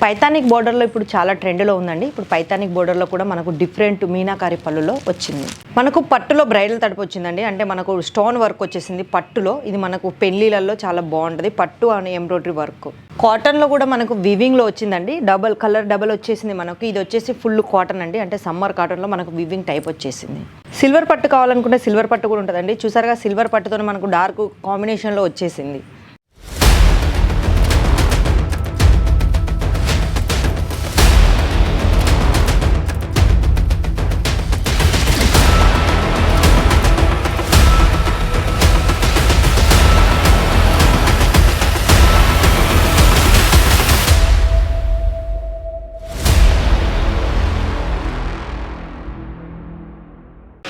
పైతానిక్ బోర్డర్లో ఇప్పుడు చాలా ట్రెండ్లో ఉందండి. ఇప్పుడు పైతానిక్ బోర్డర్లో కూడా మనకు డిఫరెంట్ మీనాకారి పళ్ళులో వచ్చింది. మనకు పట్టులో బ్రైడల్ తడుపు వచ్చిందండి. అంటే మనకు స్టోన్ వర్క్ వచ్చేసింది పట్టులో. ఇది మనకు పెళ్లిళ్ళల్లో చాలా బాగుంటుంది. పట్టు అని ఎంబ్రాయిడరీ వర్క్. కాటన్లో కూడా మనకు వివింగ్లో వచ్చిందండి. డబల్ వచ్చేసింది మనకు. ఇది వచ్చేసి ఫుల్ కాటన్ అండి. అంటే సమ్మర్ కాటన్లో మనకు వివింగ్ టైప్ వచ్చేసింది. సిల్వర్ పట్టు కావాలనుకుంటే సిల్వర్ పట్టు కూడా ఉంటుందండి. చూసారుగా సిల్వర్ పట్టుతో మనకు డార్క్ కాంబినేషన్లో వచ్చేసింది.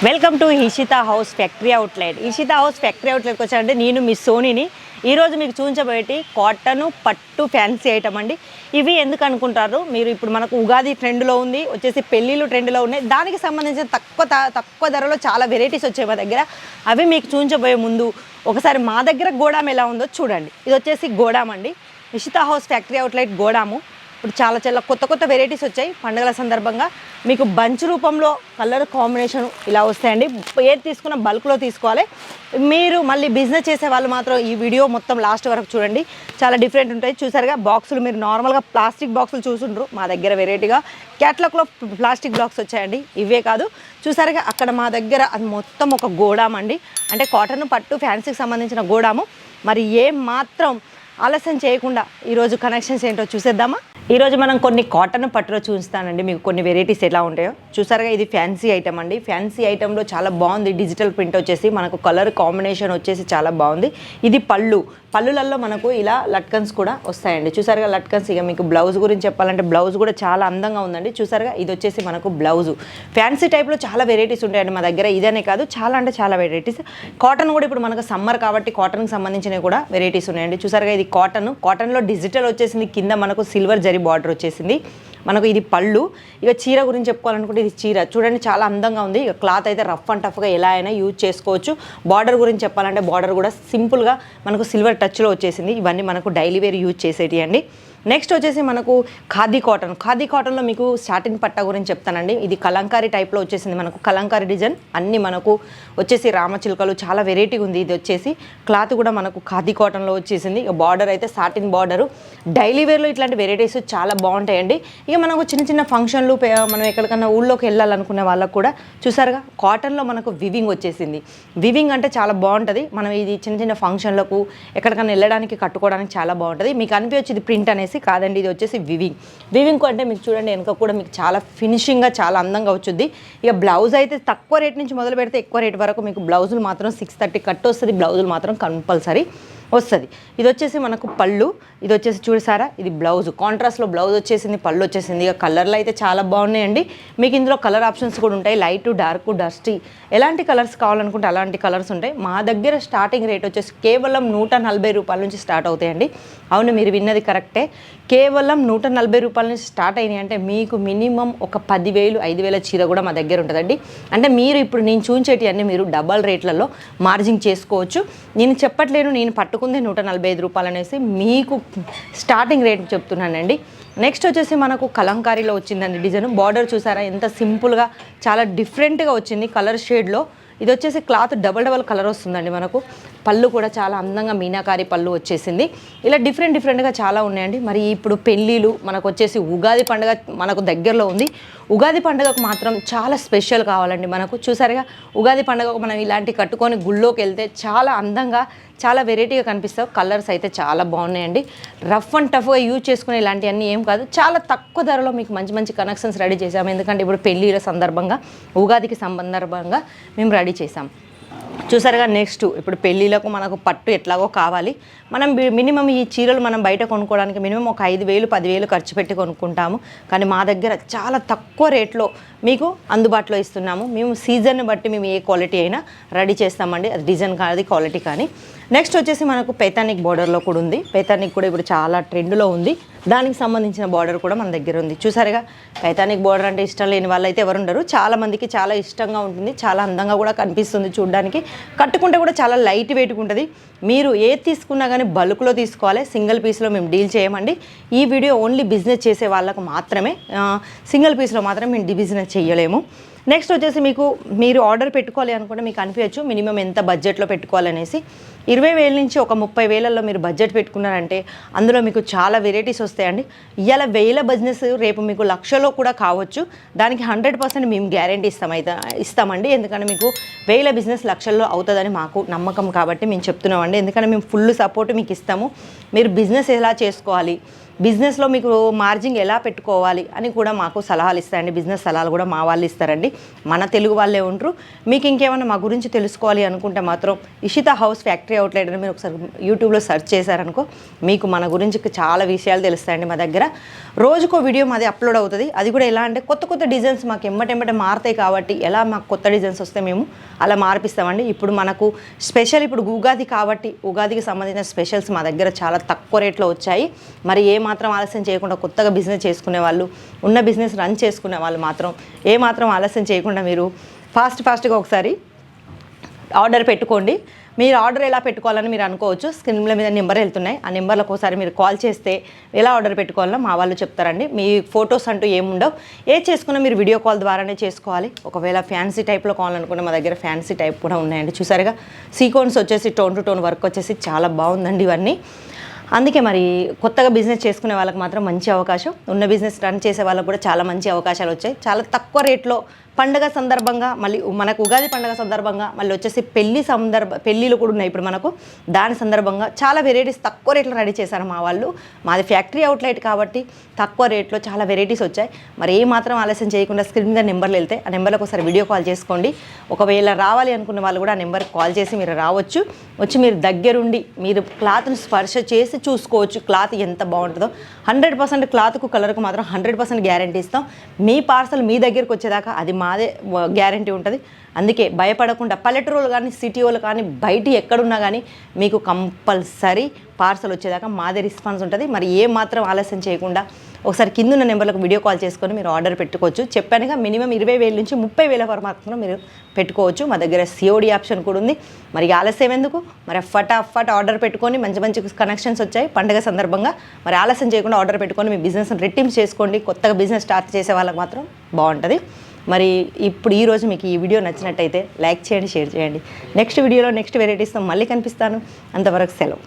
Welcome to Ishita house factory outlet. Ishita house factory అవుట్లెట్కి వచ్చానంటే నేను మీ సోనీని. ఈరోజు మీకు చూపించబోయేటి కాటన్ పట్టు ఫ్యాన్సీ ఐటమ్ అండి. ఇవి ఎందుకు అనుకుంటారు మీరు? ఇప్పుడు మనకు ఉగాది ట్రెండ్లో ఉంది, వచ్చేసి పెళ్ళిళ్ళు ట్రెండ్లో ఉన్నాయి. దానికి సంబంధించిన తక్కువ ధరలో చాలా వెరైటీస్ వచ్చాయి మా దగ్గర. అవి మీకు చూపించబోయే ముందు ఒకసారి మా దగ్గర గోడాం ఎలా ఉందో చూడండి. ఇది వచ్చేసి గోడాం అండి. ఇషితా హౌస్ ఫ్యాక్టరీ అవుట్లెట్ గోడాము. ఇప్పుడు చాలా కొత్త వెరైటీస్ వచ్చాయి పండుగల సందర్భంగా. మీకు బంచ్ రూపంలో కలర్ కాంబినేషన్ ఇలా వస్తాయండి. ఏది తీసుకున్న బల్క్లో తీసుకోవాలి. మీరు మళ్ళీ బిజినెస్ చేసే వాళ్ళు మాత్రం ఈ వీడియో మొత్తం లాస్ట్ వరకు చూడండి. చాలా డిఫరెంట్ ఉంటాయి. చూసారుగా బాక్సులు, మీరు నార్మల్గా ప్లాస్టిక్ బాక్సులు చూసుండ్రు. మా దగ్గర వెరైటీగా క్యాట్లాగ్లో ప్లాస్టిక్ బాక్స్ వచ్చాయండి. ఇవే కాదు, చూసారుగా అక్కడ మా దగ్గర అది మొత్తం ఒక గోడాం అండి. అంటే కాటన్ పట్టు ఫ్యాన్సీకి సంబంధించిన గోడాము. మరి ఏం మాత్రం ఆలస్యం చేయకుండా ఈరోజు కనెక్షన్స్ ఏంటో చూసేద్దామా? ఈరోజు మనం కొన్ని కాటన్ పట్టులో చూస్తానండి మీకు కొన్ని వెరైటీస్ ఎలా ఉంటాయో. చూసారుగా ఇది ఫ్యాన్సీ ఐటమ్ అండి. ఫ్యాన్సీ ఐటెంలో చాలా బాగుంది. డిజిటల్ ప్రింట్ వచ్చేసి మనకు కలర్ కాంబినేషన్ వచ్చేసి చాలా బాగుంది. ఇది పళ్ళులలో మనకు ఇలా లట్కన్స్ కూడా వస్తాయండి. చూసారుగా లట్కన్స్. ఇక మీకు బ్లౌజ్ గురించి చెప్పాలంటే బ్లౌజ్ కూడా చాలా అందంగా ఉందండి. చూసారుగా ఇది వచ్చేసి మనకు బ్లౌజు. ఫ్యాన్సీ టైప్లో చాలా వెరైటీస్ ఉంటాయండి మా దగ్గర. ఇదనే కాదు, చాలా వెరైటీస్. కాటన్ కూడా ఇప్పుడు మనకు సమ్మర్ కాబట్టి కాటన్కి సంబంధించినవి కూడా వెరైటీస్ ఉన్నాయండి. చూసారుగా ఇది కాటన్లో డిజిటల్ వచ్చేసింది. కింద మనకు సిల్వర్ జరీ బార్డర్ వచ్చేసింది. మనకు ఇది పళ్ళు. ఇక చీర గురించి చెప్పుకోవాలనుకుంటే ఇది చీర చూడండి, చాలా అందంగా ఉంది. ఇక క్లాత్ అయితే రఫ్ అండ్ టఫ్గా ఎలా అయినా యూజ్ చేసుకోవచ్చు. బార్డర్ గురించి చెప్పాలంటే బార్డర్ కూడా సింపుల్గా మనకు సిల్వర్ టచ్లో వచ్చేసింది. ఇవన్నీ మనకు డైలీ వేర్ యూజ్ చేసేటి అండి. నెక్స్ట్ వచ్చేసి మనకు ఖాదీ కాటన్లో మీకు సాటిన్ పట్టా గురించి చెప్తానండి. ఇది కలంకారీ టైప్లో వచ్చేసింది. మనకు కలంకారీ డిజైన్ అన్నీ మనకు వచ్చేసి రామచిలుకలు, చాలా వెరైటీ ఉంది. ఇది వచ్చేసి క్లాత్ కూడా మనకు ఖాదీ కాటన్లో వచ్చేసింది. ఇక బార్డర్ అయితే సాటిన్ బార్డరు. డైలీ వేర్లో ఇట్లాంటి వెరైటీస్ చాలా బాగుంటాయండి. ఇక మనకు చిన్న ఫంక్షన్లు, మనం ఎక్కడికన్నా ఊళ్ళోకి వెళ్ళాలనుకునే వాళ్ళకు కూడా చూసారుగా కాటన్లో మనకు వివింగ్ వచ్చేసింది. వివింగ్ అంటే చాలా బాగుంటుంది. మనం ఇది చిన్న ఫంక్షన్లకు ఎక్కడికన్నా వెళ్ళడానికి కట్టుకోవడానికి చాలా బాగుంటుంది. మీకు అనిపించచ్చు ఇది ప్రింట్ అనేసి. కాదండి, ఇది వచ్చేసి వివింగ్ అంటే మీకు చూడండి వెనక కూడా మీకు చాలా ఫినిషింగ్గా చాలా అందంగా వచ్చుద్ది. ఇక బ్లౌజ్ అయితే తక్కువ రేట్ నుంచి మొదలు పెడితే ఎక్కువ రేట్ వరకు మీకు బ్లౌజులు మాత్రం 630 కట్ వస్తుంది. బ్లౌజులు మాత్రం కంపల్సరీ వస్తుంది. ఇది వచ్చేసి మనకు పళ్ళు. ఇది వచ్చేసి చూసారా, ఇది బ్లౌజ్. కాంట్రాస్ట్లో బ్లౌజ్ వచ్చేసింది, పళ్ళు వచ్చేసింది. ఇక కలర్లు అయితే చాలా బాగున్నాయండి. మీకు ఇందులో కలర్ ఆప్షన్స్ కూడా ఉంటాయి. లైట్, డార్క్, డస్టీ, ఎలాంటి కలర్స్ కావాలనుకుంటే అలాంటి కలర్స్ ఉంటాయి. మా దగ్గర స్టార్టింగ్ రేట్ వచ్చేసి కేవలం 140 రూపాయల నుంచి స్టార్ట్ అవుతాయండి. అవును, మీరు విన్నది కరెక్టే. కేవలం 140 రూపాయల నుంచి స్టార్ట్ అయినాయి. అంటే మీకు మినిమం ఒక 10,000, 5,000 చీర కూడా మా దగ్గర ఉంటుందండి. అంటే మీరు ఇప్పుడు నేను చూపించేటి అన్నీ మీరు డబల్ రేట్లలో మార్జింగ్ చేసుకోవచ్చు. నేను చెప్పట్లేను, నేను పట్టుకుంది 145 రూపాయలు అనేసి మీకు స్టార్టింగ్ రేట్ చెప్తున్నానండి. నెక్స్ట్ వచ్చేసి మనకు కలంకారీలో వచ్చిందండి డిజైన్. బార్డర్ చూసారా ఎంత సింపుల్గా చాలా డిఫరెంట్గా వచ్చింది కలర్ షేడ్లో. ఇది వచ్చేసి క్లాత్ డబల్ కలర్ వస్తుందండి. మనకు పళ్ళు కూడా చాలా అందంగా మీనాకారి పళ్ళు వచ్చేసింది. ఇలా డిఫరెంట్గా చాలా ఉన్నాయండి. మరి ఇప్పుడు పెళ్ళిళ్ళు మనకు వచ్చేసి ఉగాది పండుగ మనకు దగ్గరలో ఉంది. ఉగాది పండుగకు మాత్రం చాలా స్పెషల్ కావాలండి మనకు. చూసారుగా ఉగాది పండుగకు మనం ఇలాంటి కట్టుకొని గుళ్ళోకి వెళ్తే చాలా అందంగా చాలా వెరైటీగా కనిపిస్తావు. కలర్స్ అయితే చాలా బాగున్నాయండి. రఫ్ అండ్ టఫ్గా యూజ్ చేసుకునే ఇలాంటివన్నీ ఏం కాదు, చాలా తక్కువ ధరలో మీకు మంచి కనెక్షన్స్ రెడీ చేసాము. ఎందుకంటే ఇప్పుడు పెళ్ళిళ్ళ సందర్భంగా, ఉగాదికి సందర్భంగా మేము రెడీ చేసాం. చూసారుగా నెక్స్ట్ ఇప్పుడు పెళ్ళిళ్ళకు మనకు పట్టు ఎట్లాగో కావాలి. మనం మినిమం ఈ చీరలు మనం బయట కొనుక్కోవడానికి మినిమం ఒక 5,000, 10,000 ఖర్చు పెట్టి కొనుక్కుంటాము. కానీ మా దగ్గర చాలా తక్కువ రేట్లో మీకు అందుబాటులో ఇస్తున్నాము. మేము సీజన్ని బట్టి మేము ఏ క్వాలిటీ అయినా రెడీ చేస్తామండి. అది డిజైన్ కాదు, క్వాలిటీ కానీ. నెక్స్ట్ వచ్చేసి మనకు పైతానిక్ బార్డర్లో కూడా ఉంది. పైతానిక్ కూడా ఇప్పుడు చాలా ట్రెండ్లో ఉంది. దానికి సంబంధించిన బార్డర్ కూడా మన దగ్గర ఉంది. చూసారుగా పైతానిక్ బార్డర్ అంటే ఇష్టం లేని వాళ్ళైతే ఎవరు ఉండరు. చాలా మందికి చాలా ఇష్టంగా ఉంటుంది, చాలా అందంగా కూడా కనిపిస్తుంది చూడడానికి. కట్టుకుంటే కూడా చాలా లైట్ వెయిట్గా ఉంటుంది. మీరు ఏది తీసుకున్నా కానీ బల్క్లో తీసుకోవాలి, సింగిల్ పీస్లో మేము డీల్ చేయమండి. ఈ వీడియో ఓన్లీ బిజినెస్ చేసే వాళ్ళకు మాత్రమే, సింగిల్ పీస్లో మాత్రం మేము బిజినెస్ చేయలేము. నెక్స్ట్ వచ్చేసి మీరు ఆర్డర్ పెట్టుకోవాలి అనుకుంటే మీకు అనిపించచ్చు మినిమం ఎంత బడ్జెట్లో పెట్టుకోవాలనేసి. 20,000 నుంచి ఒక 30,000లో మీరు బడ్జెట్ పెట్టుకున్నారంటే అందులో మీకు చాలా వెరైటీస్ వస్తాయండి. ఇవాళ 1,000 బిజినెస్ రేపు మీకు లక్షలో కూడా కావచ్చు. దానికి 100% మేము గ్యారంటీ ఇస్తామండి. ఎందుకంటే మీకు 1,000 బిజినెస్ లక్షల్లో అవుతుందని మాకు నమ్మకం కాబట్టి మేము చెప్తున్నామండి. ఎందుకంటే మేము ఫుల్ సపోర్ట్ మీకు ఇస్తాము. మీరు బిజినెస్ ఎలా చేసుకోవాలి, బిజినెస్లో మీకు మార్జిన్ ఎలా పెట్టుకోవాలి అని కూడా మాకు సలహాలు ఇస్తారండి. బిజినెస్ సలహాలు కూడా మా వాళ్ళు ఇస్తారండి, మన తెలుగు వాళ్ళే ఉంటారు. మీకు ఇంకేమైనా మా గురించి తెలుసుకోవాలి అనుకుంటే మాత్రం ఇషితా హౌస్ ఫ్యాక్టరీ అవుట్లెట్ అని మీరు ఒకసారి యూట్యూబ్లో సెర్చ్ చేశారనుకో మీకు మన గురించి చాలా విషయాలు తెలుస్తాయండి. మా దగ్గర రోజుకో వీడియో మాది అప్లోడ్ అవుతుంది. అది కూడా ఎలా అంటే కొత్త డిజైన్స్ మాకు ఎమ్మటెమ్మటే మారుతాయి కాబట్టి ఎలా మాకు కొత్త డిజైన్స్ వస్తే మేము అలా మార్పిస్తామండి. ఇప్పుడు మనకు స్పెషల్ ఇప్పుడు ఉగాది కాబట్టి ఉగాదికి సంబంధించిన స్పెషల్స్ మా దగ్గర చాలా తక్కువ రేట్లో వచ్చాయి. మరి మాత్రం ఆలస్యం చేయకుండా కొత్తగా బిజినెస్ చేసుకునే వాళ్ళు, ఉన్న బిజినెస్ రన్ చేసుకునే వాళ్ళు మాత్రం మాత్రం ఆలస్యం చేయకుండా మీరు ఫాస్ట్గా ఒకసారి ఆర్డర్ పెట్టుకోండి. మీరు ఆర్డర్ ఎలా పెట్టుకోవాలని మీరు అనుకోవచ్చు. స్క్రీన్ల మీద నెంబర్ వెళ్తున్నాయి, ఆ నెంబర్లకు ఒకసారి మీరు కాల్ చేస్తే ఎలా ఆర్డర్ పెట్టుకోవాలో మా వాళ్ళు చెప్తారండి. మీ ఫొటోస్ అంటూ ఏముండవు, ఏది చేసుకున్నా మీరు వీడియో కాల్ ద్వారానే చేసుకోవాలి. ఒకవేళ ఫ్యాన్సీ టైప్లో కావాలనుకుంటే మా దగ్గర ఫ్యాన్సీ టైప్ కూడా ఉన్నాయండి. చూసారుగా సీక్వెన్స్ వచ్చేసి టోన్ టు టోన్ వర్క్ వచ్చేసి చాలా బాగుందండి ఇవన్నీ. అందుకే మరి కొత్తగా బిజినెస్ చేసుకునే వాళ్ళకి మాత్రం మంచి అవకాశం, ఉన్న బిజినెస్ రన్ చేసే వాళ్ళకు కూడా చాలా మంచి అవకాశాలు వచ్చాయి. చాలా తక్కువ రేట్లో పండుగ సందర్భంగా, మళ్ళీ మనకు ఉగాది పండుగ సందర్భంగా, మళ్ళీ వచ్చేసి పెళ్ళిళ్ళు కూడా ఉన్నాయి ఇప్పుడు మనకు. దాని సందర్భంగా చాలా వెరైటీస్ తక్కువ రేట్లో రెడీ చేశారు మా వాళ్ళు. మాది ఫ్యాక్టరీ అవుట్లెట్ కాబట్టి తక్కువ రేట్లో చాలా వెరైటీస్ వచ్చాయి. మరి మాత్రం ఆలస్యం చేయకుండా స్క్రీన్ మీద నెంబర్లు వెళ్తే ఆ నెంబర్లకు ఒకసారి వీడియో కాల్ చేసుకోండి. ఒకవేళ రావాలి అనుకున్న వాళ్ళు కూడా ఆ నెంబర్కి కాల్ చేసి మీరు రావచ్చు. వచ్చి మీరు దగ్గరుండి మీరు క్లాత్ని స్పర్శ చేసి చూసుకోవచ్చు క్లాత్ ఎంత బాగుంటుందో. 100% క్లాత్కు కలర్కు మాత్రం 100% గ్యారంటీ ఇస్తాం. మీ పార్సల్ మీ దగ్గరికి వచ్చేదాకా అది మాదే గ్యారంటీ ఉంటుంది. అందుకే భయపడకుండా పల్లెటూరులు కానీ సిటీ వాళ్ళు కానీ బయట ఎక్కడున్నా కానీ మీకు కంపల్సరీ పార్సల్ వచ్చేదాకా మాదే రెస్పాన్స్ ఉంటుంది. మరి మాత్రం ఆలస్యం చేయకుండా ఒకసారి కింద ఉన్న నెంబర్లకు వీడియో కాల్ చేసుకొని మీరు ఆర్డర్ పెట్టుకోవచ్చు. చెప్పానుగా మినిమం 20,000 నుంచి 30,000 వరకు మాత్రం మీరు పెట్టుకోవచ్చు. మా దగ్గర సిఓడి ఆప్షన్ కూడా ఉంది. మరి ఆలస్యం ఎందుకు, మరి ఫటాఫట్ ఆర్డర్ పెట్టుకొని మంచి కనెక్షన్స్ వచ్చాయి పండుగ సందర్భంగా. మరి ఆలస్యం చేయకుండా ఆర్డర్ పెట్టుకొని మీ బిజినెస్ రెట్టింపు చేసుకోండి. కొత్తగా బిజినెస్ స్టార్ట్ చేసే వాళ్ళకి మాత్రం బాగుంటుంది. మరి ఇప్పుడు ఈరోజు మీకు ఈ వీడియో నచ్చినట్టయితే లైక్ చేయండి, షేర్ చేయండి. నెక్స్ట్ వీడియోలో నెక్స్ట్ వెరైటీస్తో మళ్ళీ కనిపిస్తాను. అంతవరకు సెలవు.